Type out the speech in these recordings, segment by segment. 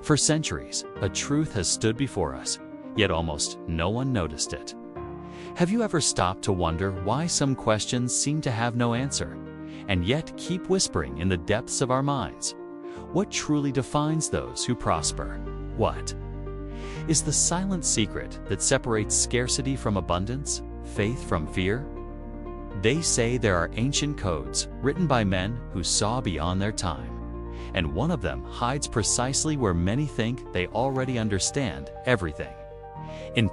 For centuries, a truth has stood before us, yet almost no one noticed it. Have you ever stopped to wonder why some questions seem to have no answer, and yet keep whispering in the depths of our minds? What truly defines those who prosper? What is the silent secret that separates scarcity from abundance, faith from fear? They say there are ancient codes written by men who saw beyond their time, and one of them hides precisely where many think they already understand everything: in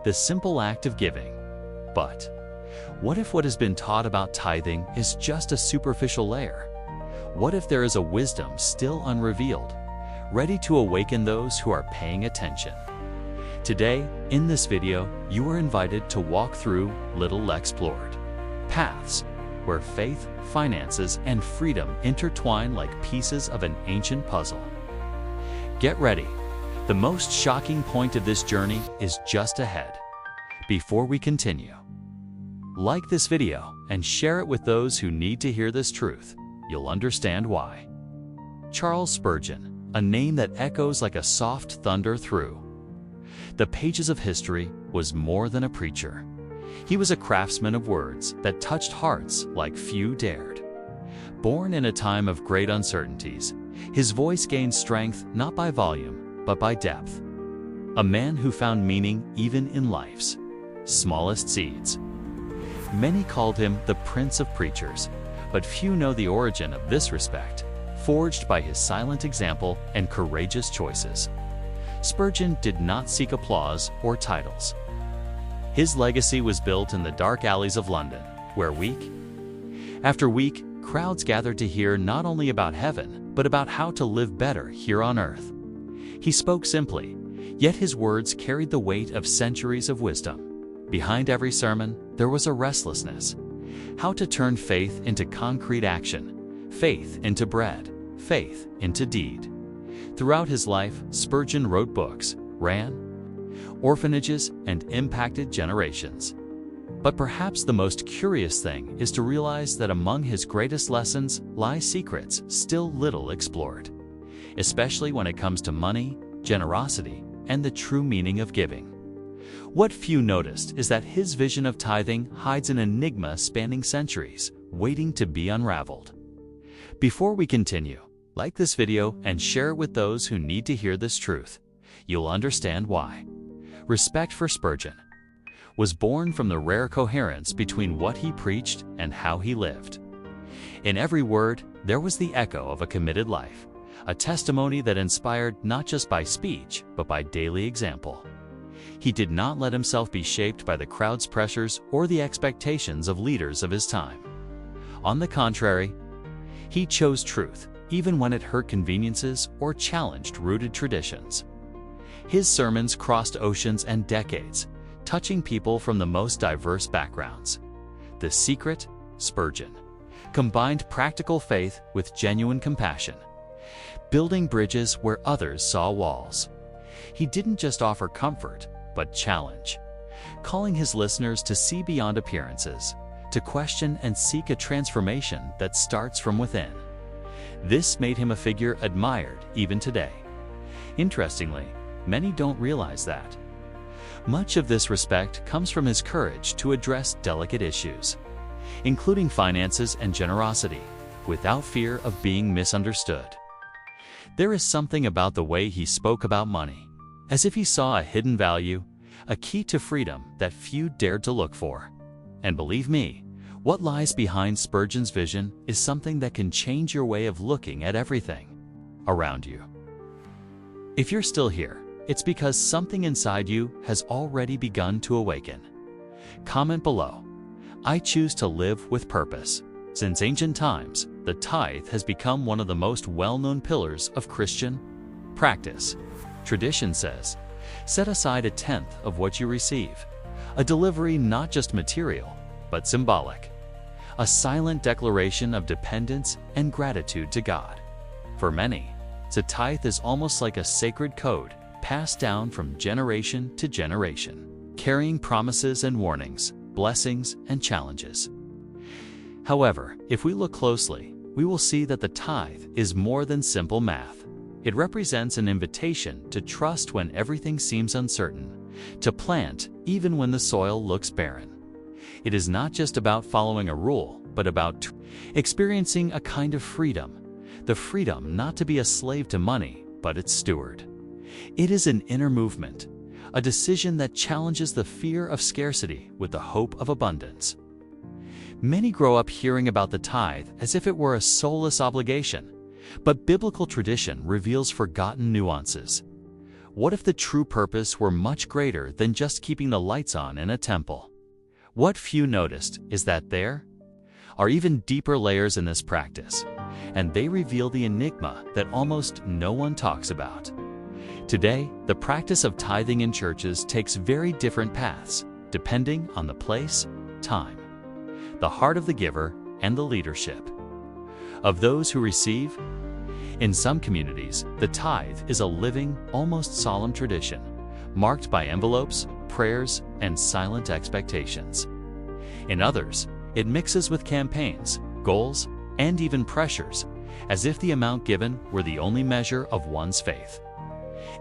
the simple act of giving. But what if what has been taught about tithing is just a superficial layer? What if there is a wisdom still unrevealed, ready to awaken those who are paying attention? Today, in this video, you are invited to walk through little explored paths where faith, finances, and freedom intertwine like pieces of an ancient puzzle. Get ready. The most shocking point of this journey is just ahead. Before we continue, like this video and share it with those who need to hear this truth. You'll understand why. Charles Spurgeon, a name that echoes like a soft thunder through the pages of history, was more than a preacher. He was a craftsman of words that touched hearts like few dared. Born in a time of great uncertainties, his voice gained strength not by volume, but by depth. A man who found meaning even in life's smallest seeds. Many called him the Prince of Preachers, but few know the origin of this respect, forged by his silent example and courageous choices. Spurgeon did not seek applause or titles. His legacy was built in the dark alleys of London, where week after week, crowds gathered to hear not only about heaven, but about how to live better here on earth. He spoke simply, yet his words carried the weight of centuries of wisdom. Behind every sermon, there was a restlessness. How to turn faith into concrete action, faith into bread, faith into deed. Throughout his life, Spurgeon wrote books, ran orphanages, and impacted generations. But perhaps the most curious thing is to realize that among his greatest lessons lie secrets still little explored, especially when it comes to money, generosity, and the true meaning of giving. What few noticed is that his vision of tithing hides an enigma spanning centuries, waiting to be unraveled. Before we continue, like this video and share it with those who need to hear this truth. You'll understand why. Respect for Spurgeon was born from the rare coherence between what he preached and how he lived. In every word, there was the echo of a committed life, a testimony that inspired not just by speech, but by daily example. He did not let himself be shaped by the crowd's pressures or the expectations of leaders of his time. On the contrary, he chose truth, even when it hurt conveniences or challenged rooted traditions. His sermons crossed oceans and decades, touching people from the most diverse backgrounds. The secret, Spurgeon combined practical faith with genuine compassion, building bridges where others saw walls. He didn't just offer comfort, but challenge, calling his listeners to see beyond appearances, to question and seek a transformation that starts from within. This made him a figure admired even today. Interestingly, many don't realize that. Much of this respect comes from his courage to address delicate issues, including finances and generosity, without fear of being misunderstood. There is something about the way he spoke about money, as if he saw a hidden value, a key to freedom that few dared to look for. And believe me, what lies behind Spurgeon's vision is something that can change your way of looking at everything around you. If you're still here, it's because something inside you has already begun to awaken. Comment below. I choose to live with purpose. Since ancient times, the tithe has become one of the most well-known pillars of Christian practice. Tradition says, set aside a tenth of what you receive, a delivery not just material, but symbolic, a silent declaration of dependence and gratitude to God. For many, to tithe is almost like a sacred code passed down from generation to generation, carrying promises and warnings, blessings and challenges. However, if we look closely, we will see that the tithe is more than simple math. It represents an invitation to trust when everything seems uncertain, to plant even when the soil looks barren. It is not just about following a rule, but about experiencing a kind of freedom, the freedom not to be a slave to money, but its steward. It is an inner movement, a decision that challenges the fear of scarcity with the hope of abundance. Many grow up hearing about the tithe as if it were a soulless obligation, but biblical tradition reveals forgotten nuances. What if the true purpose were much greater than just keeping the lights on in a temple? What few noticed is that there are even deeper layers in this practice, and they reveal the enigma that almost no one talks about. Today, the practice of tithing in churches takes very different paths, depending on the place, time, the heart of the giver, and the leadership of those who receive. In some communities, the tithe is a living, almost solemn tradition, marked by envelopes, prayers, and silent expectations. In others, it mixes with campaigns, goals, and even pressures, as if the amount given were the only measure of one's faith.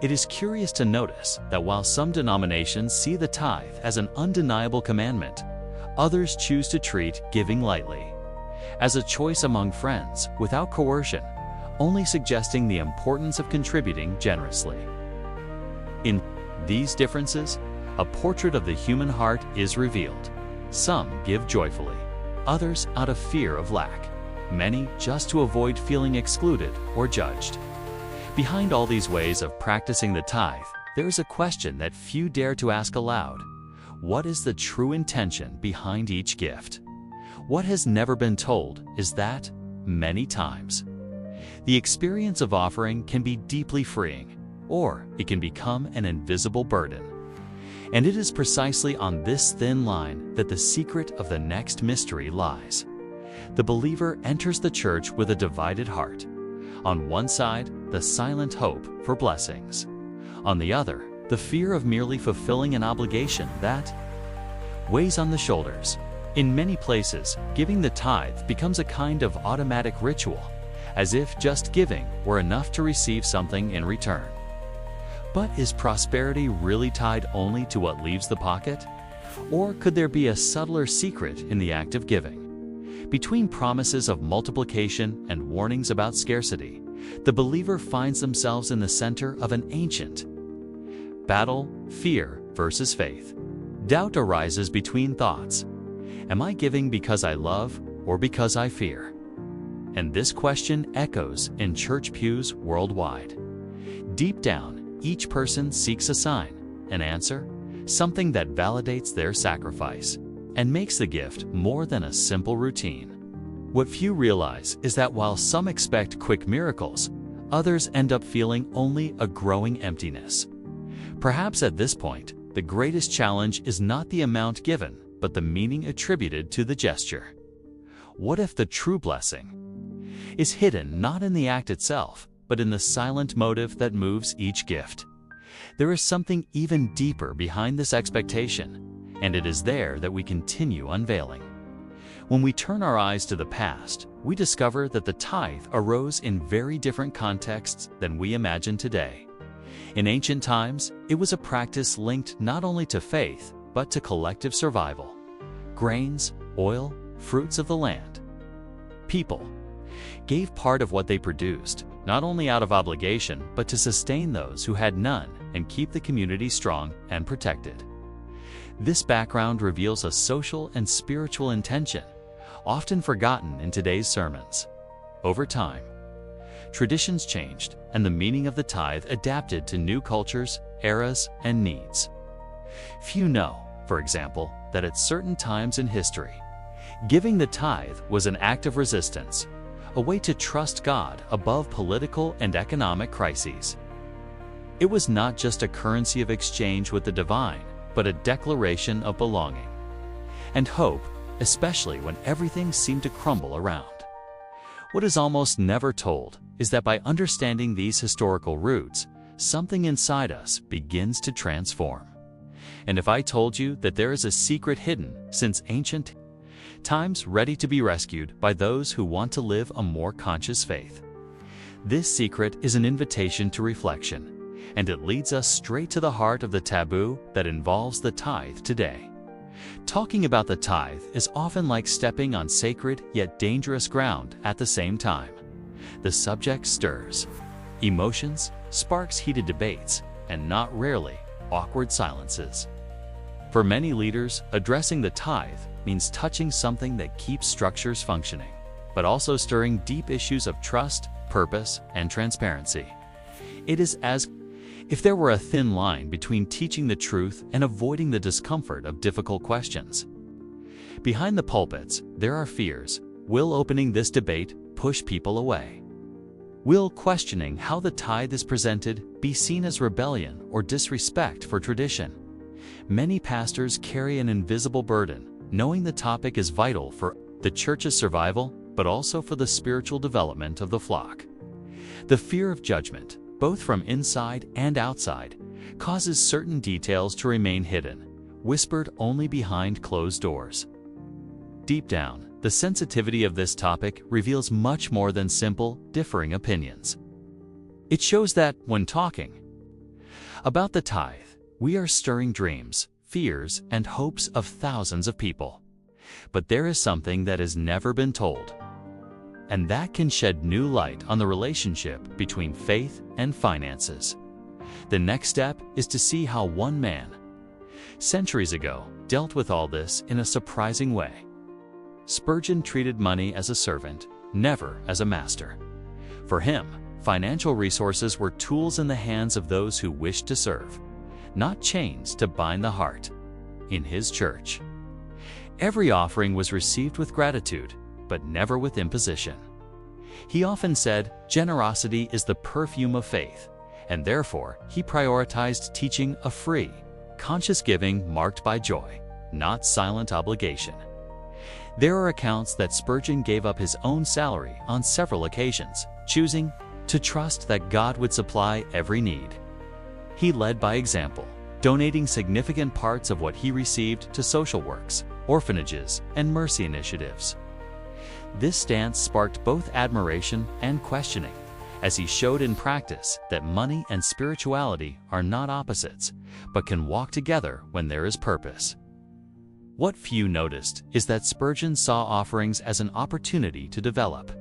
It is curious to notice that while some denominations see the tithe as an undeniable commandment, others choose to treat giving lightly, as a choice among friends without coercion, only suggesting the importance of contributing generously. In these differences, a portrait of the human heart is revealed. Some give joyfully, others out of fear of lack, many just to avoid feeling excluded or judged. Behind all these ways of practicing the tithe, there is a question that few dare to ask aloud. What is the true intention behind each gift? What has never been told is that, many times, the experience of offering can be deeply freeing, or it can become an invisible burden. And it is precisely on this thin line that the secret of the next mystery lies. The believer enters the church with a divided heart. On one side, the silent hope for blessings. On the other, the fear of merely fulfilling an obligation that weighs on the shoulders. In many places, giving the tithe becomes a kind of automatic ritual, as if just giving were enough to receive something in return. But is prosperity really tied only to what leaves the pocket? Or could there be a subtler secret in the act of giving? Between promises of multiplication and warnings about scarcity, the believer finds themselves in the center of an ancient battle, fear versus faith. Doubt arises between thoughts. Am I giving because I love or because I fear? And this question echoes in church pews worldwide. Deep down, each person seeks a sign, an answer, something that validates their sacrifice and makes the gift more than a simple routine. What few realize is that while some expect quick miracles, others end up feeling only a growing emptiness. Perhaps at this point, the greatest challenge is not the amount given, but the meaning attributed to the gesture. What if the true blessing is hidden not in the act itself, but in the silent motive that moves each gift? There is something even deeper behind this expectation, and it is there that we continue unveiling. When we turn our eyes to the past, we discover that the tithe arose in very different contexts than we imagine today. In ancient times, it was a practice linked not only to faith, but to collective survival. Grains, oil, fruits of the land. People gave part of what they produced, not only out of obligation, but to sustain those who had none and keep the community strong and protected. This background reveals a social and spiritual intention, often forgotten in today's sermons. Over time, traditions changed, and the meaning of the tithe adapted to new cultures, eras, and needs. Few know, for example, that at certain times in history, giving the tithe was an act of resistance, a way to trust God above political and economic crises. It was not just a currency of exchange with the divine, but a declaration of belonging and hope, especially when everything seemed to crumble around. What is almost never told is that by understanding these historical roots, something inside us begins to transform. And if I told you that there is a secret hidden since ancient times ready to be rescued by those who want to live a more conscious faith, This secret is an invitation to reflection, and it leads us straight to the heart of the taboo that involves the tithe today. Talking about the tithe is often like stepping on sacred yet dangerous ground at the same time. The subject stirs emotions, sparks heated debates, and not rarely, awkward silences. For many leaders, addressing the tithe means touching something that keeps structures functioning, but also stirring deep issues of trust, purpose, and transparency. It is as if there were a thin line between teaching the truth and avoiding the discomfort of difficult questions. Behind the pulpits, there are fears. Will opening this debate push people away? Will questioning how the tithe is presented be seen as rebellion or disrespect for tradition? Many pastors carry an invisible burden, knowing the topic is vital for the church's survival, but also for the spiritual development of the flock. The fear of judgment, both from inside and outside, causes certain details to remain hidden, whispered only behind closed doors. Deep down, the sensitivity of this topic reveals much more than simple, differing opinions. It shows that, when talking about the tithe, we are stirring dreams, fears, and hopes of thousands of people. But there is something that has never been told, and that can shed new light on the relationship between faith and finances. The next step is to see how one man, centuries ago, dealt with all this in a surprising way. Spurgeon treated money as a servant, never as a master. For him, financial resources were tools in the hands of those who wished to serve, not chains to bind the heart. In his church, every offering was received with gratitude, but never with imposition. He often said, generosity is the perfume of faith, and therefore he prioritized teaching a free, conscious giving marked by joy, not silent obligation. There are accounts that Spurgeon gave up his own salary on several occasions, choosing to trust that God would supply every need. He led by example, donating significant parts of what he received to social works, orphanages, and mercy initiatives. This stance sparked both admiration and questioning, as he showed in practice that money and spirituality are not opposites, but can walk together when there is purpose. What few noticed is that Spurgeon saw offerings as an opportunity to develop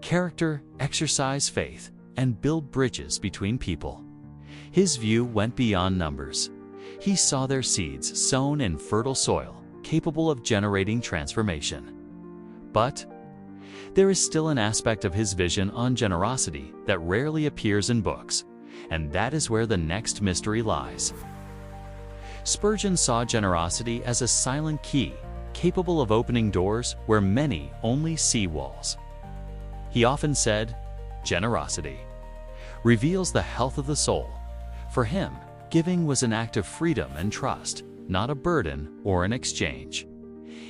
character, exercise faith, and build bridges between people. His view went beyond numbers. He saw their seeds sown in fertile soil, capable of generating transformation. But there is still an aspect of his vision on generosity that rarely appears in books, and that is where the next mystery lies. Spurgeon saw generosity as a silent key, capable of opening doors where many only see walls. He often said, generosity reveals the health of the soul. For him, giving was an act of freedom and trust, not a burden or an exchange.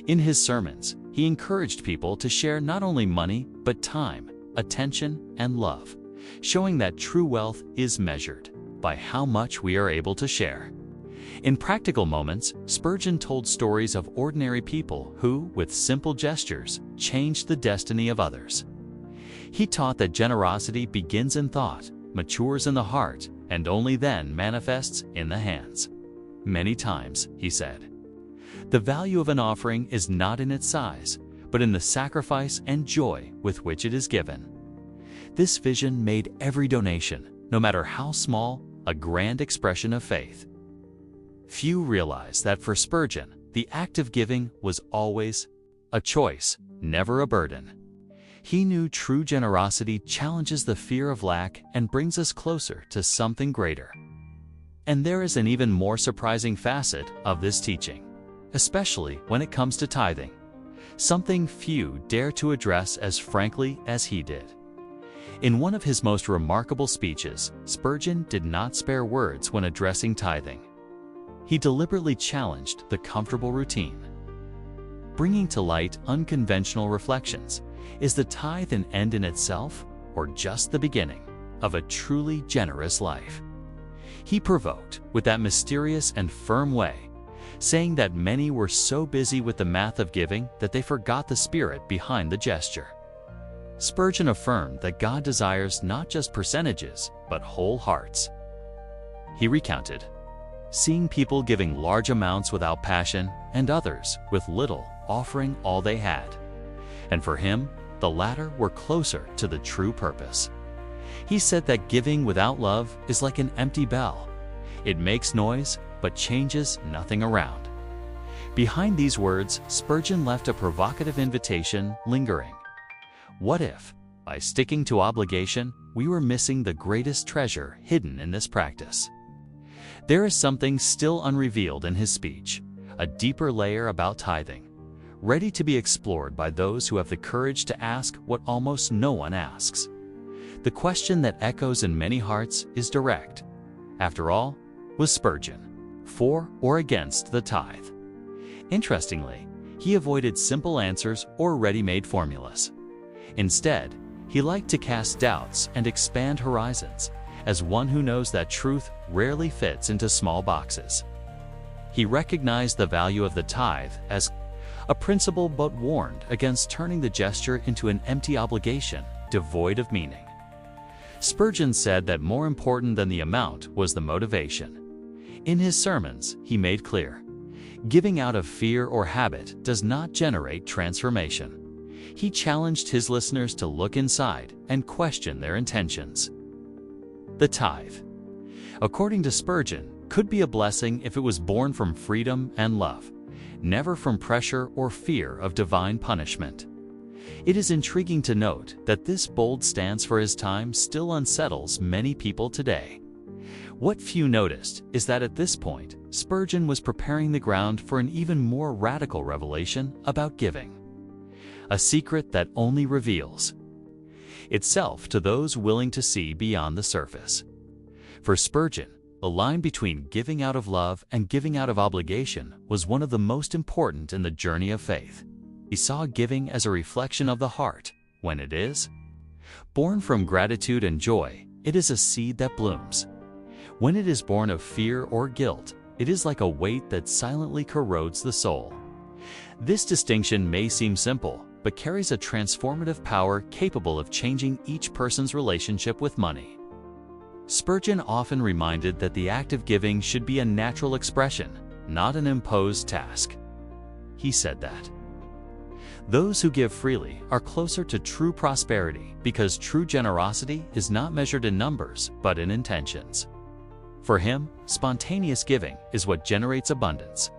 In his sermons, he encouraged people to share not only money, but time, attention, and love, showing that true wealth is measured by how much we are able to share. In practical moments, Spurgeon told stories of ordinary people who, with simple gestures, changed the destiny of others. He taught that generosity begins in thought, matures in the heart, and only then manifests in the hands. Many times, he said, the value of an offering is not in its size, but in the sacrifice and joy with which it is given. This vision made every donation, no matter how small, a grand expression of faith. Few realize that for Spurgeon, the act of giving was always a choice, never a burden. He knew true generosity challenges the fear of lack and brings us closer to something greater. And there is an even more surprising facet of this teaching, especially when it comes to tithing, something few dare to address as frankly as he did. In one of his most remarkable speeches, Spurgeon did not spare words when addressing tithing. He deliberately challenged the comfortable routine, bringing to light unconventional reflections. Is the tithe an end in itself, or just the beginning of a truly generous life? He provoked with that mysterious and firm way, saying that many were so busy with the math of giving that they forgot the spirit behind the gesture. Spurgeon affirmed that God desires not just percentages, but whole hearts. He recounted, seeing people giving large amounts without passion, and others, with little, offering all they had. And for him, the latter were closer to the true purpose. He said that giving without love is like an empty bell. It makes noise, but changes nothing around. Behind these words, Spurgeon left a provocative invitation lingering. What if, by sticking to obligation, we were missing the greatest treasure hidden in this practice? There is something still unrevealed in his speech, a deeper layer about tithing, ready to be explored by those who have the courage to ask what almost no one asks. The question that echoes in many hearts is direct. After all, was Spurgeon for or against the tithe? Interestingly, he avoided simple answers or ready-made formulas. Instead, he liked to cast doubts and expand horizons, as one who knows that truth rarely fits into small boxes. He recognized the value of the tithe as a principle, but warned against turning the gesture into an empty obligation, devoid of meaning. Spurgeon said that more important than the amount was the motivation. In his sermons, he made clear, giving out of fear or habit does not generate transformation. He challenged his listeners to look inside and question their intentions. The tithe, according to Spurgeon, could be a blessing if it was born from freedom and love, never from pressure or fear of divine punishment. It is intriguing to note that this bold stance for his time still unsettles many people today. What few noticed is that at this point, Spurgeon was preparing the ground for an even more radical revelation about giving. A secret that only reveals itself to those willing to see beyond the surface. For Spurgeon, the line between giving out of love and giving out of obligation was one of the most important in the journey of faith. He saw giving as a reflection of the heart. When it is born from gratitude and joy, it is a seed that blooms. When it is born of fear or guilt, it is like a weight that silently corrodes the soul. This distinction may seem simple, but carries a transformative power capable of changing each person's relationship with money. Spurgeon often reminded that the act of giving should be a natural expression, not an imposed task. He said that those who give freely are closer to true prosperity because true generosity is not measured in numbers, but in intentions. For him, spontaneous giving is what generates abundance,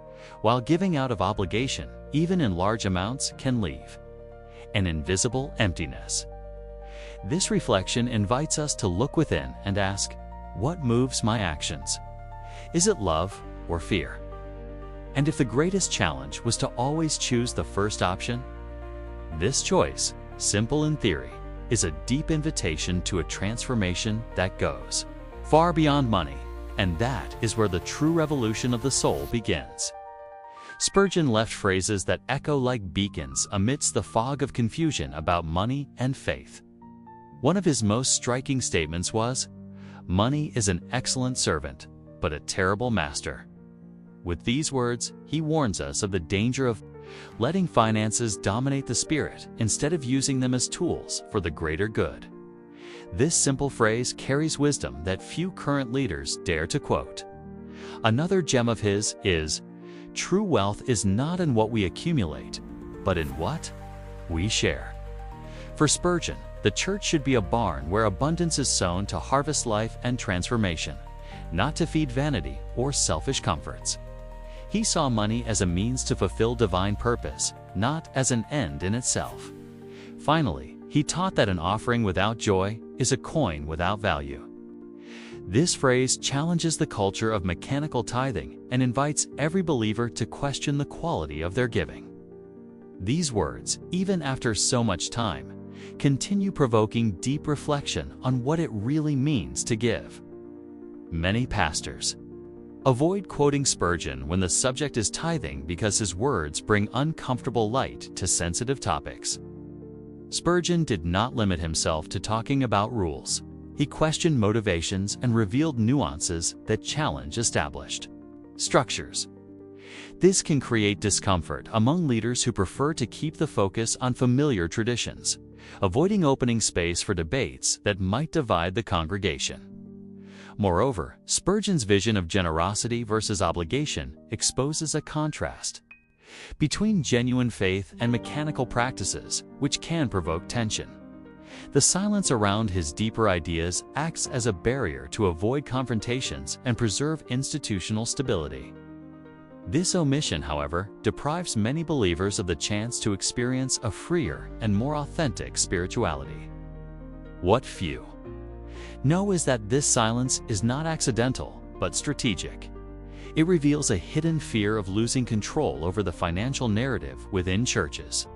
while giving out of obligation, even in large amounts, can leave an invisible emptiness. This reflection invites us to look within and ask, what moves my actions? Is it love or fear? And if the greatest challenge was to always choose the first option, this choice, simple in theory, is a deep invitation to a transformation that goes far beyond money, and that is where the true revolution of the soul begins. Spurgeon left phrases that echo like beacons amidst the fog of confusion about money and faith. One of his most striking statements was, "Money is an excellent servant, but a terrible master." With these words, he warns us of the danger of letting finances dominate the spirit instead of using them as tools for the greater good. This simple phrase carries wisdom that few current leaders dare to quote. Another gem of his is, "True wealth is not in what we accumulate, but in what we share." For Spurgeon, the church should be a barn where abundance is sown to harvest life and transformation, not to feed vanity or selfish comforts. He saw money as a means to fulfill divine purpose, not as an end in itself. Finally, he taught that an offering without joy is a coin without value. This phrase challenges the culture of mechanical tithing and invites every believer to question the quality of their giving. These words, even after so much time, continue provoking deep reflection on what it really means to give. Many pastors avoid quoting Spurgeon when the subject is tithing because his words bring uncomfortable light to sensitive topics. Spurgeon did not limit himself to talking about rules. He questioned motivations and revealed nuances that challenge established structures. This can create discomfort among leaders who prefer to keep the focus on familiar traditions, avoiding opening space for debates that might divide the congregation. Moreover, Spurgeon's vision of generosity versus obligation exposes a contrast between genuine faith and mechanical practices, which can provoke tension. The silence around his deeper ideas acts as a barrier to avoid confrontations and preserve institutional stability. This omission, however, deprives many believers of the chance to experience a freer and more authentic spirituality. What few know is that this silence is not accidental, but strategic. It reveals a hidden fear of losing control over the financial narrative within churches.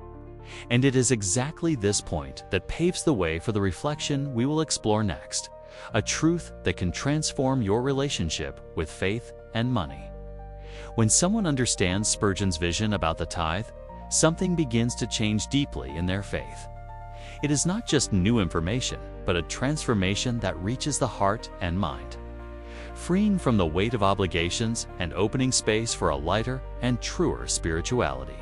And it is exactly this point that paves the way for the reflection we will explore next, a truth that can transform your relationship with faith and money. When someone understands Spurgeon's vision about the tithe, something begins to change deeply in their faith. It is not just new information, but a transformation that reaches the heart and mind, freeing from the weight of obligations and opening space for a lighter and truer spirituality.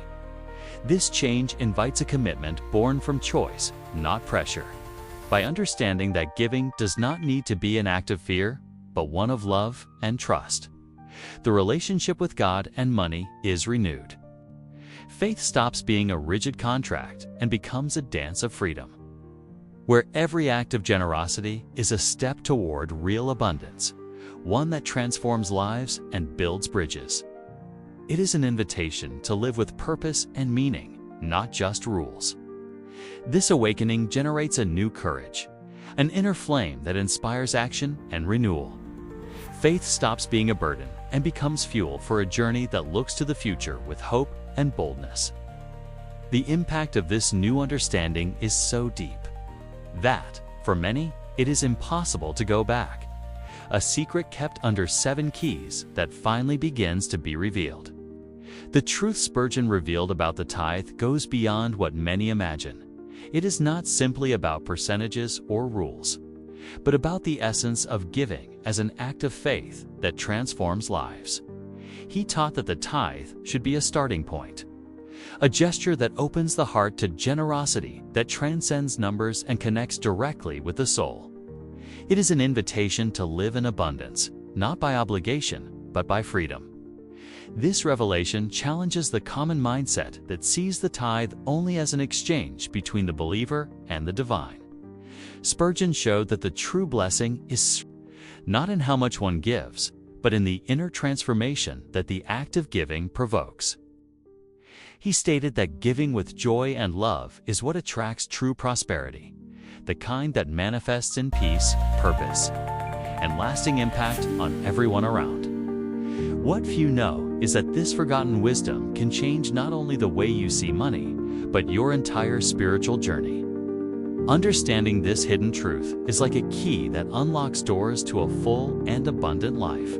This change invites a commitment born from choice, not pressure. By understanding that giving does not need to be an act of fear, but one of love and trust, the relationship with God and money is renewed. Faith stops being a rigid contract and becomes a dance of freedom, where every act of generosity is a step toward real abundance, one that transforms lives and builds bridges. It is an invitation to live with purpose and meaning, not just rules. This awakening generates a new courage, an inner flame that inspires action and renewal. Faith stops being a burden and becomes fuel for a journey that looks to the future with hope and boldness. The impact of this new understanding is so deep that, for many, it is impossible to go back. A secret kept under 7 keys that finally begins to be revealed. The truth Spurgeon revealed about the tithe goes beyond what many imagine. It is not simply about percentages or rules, but about the essence of giving as an act of faith that transforms lives. He taught that the tithe should be a starting point, a gesture that opens the heart to generosity that transcends numbers and connects directly with the soul. It is an invitation to live in abundance, not by obligation, but by freedom. This revelation challenges the common mindset that sees the tithe only as an exchange between the believer and the divine. Spurgeon showed that the true blessing is not in how much one gives, but in the inner transformation that the act of giving provokes. He stated that giving with joy and love is what attracts true prosperity, the kind that manifests in peace, purpose, and lasting impact on everyone around. What few know is that this forgotten wisdom can change not only the way you see money, but your entire spiritual journey. Understanding this hidden truth is like a key that unlocks doors to a full and abundant life.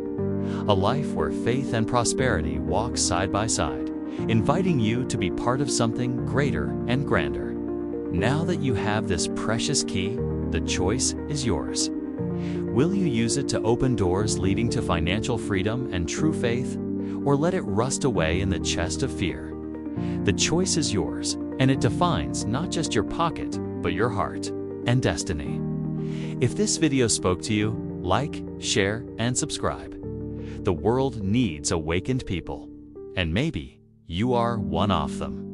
A life where faith and prosperity walk side by side, inviting you to be part of something greater and grander. Now that you have this precious key, the choice is yours. Will you use it to open doors leading to financial freedom and true faith, or let it rust away in the chest of fear? The choice is yours, and it defines not just your pocket, but your heart and destiny. If this video spoke to you, like, share, and subscribe. The world needs awakened people, and maybe you are one of them.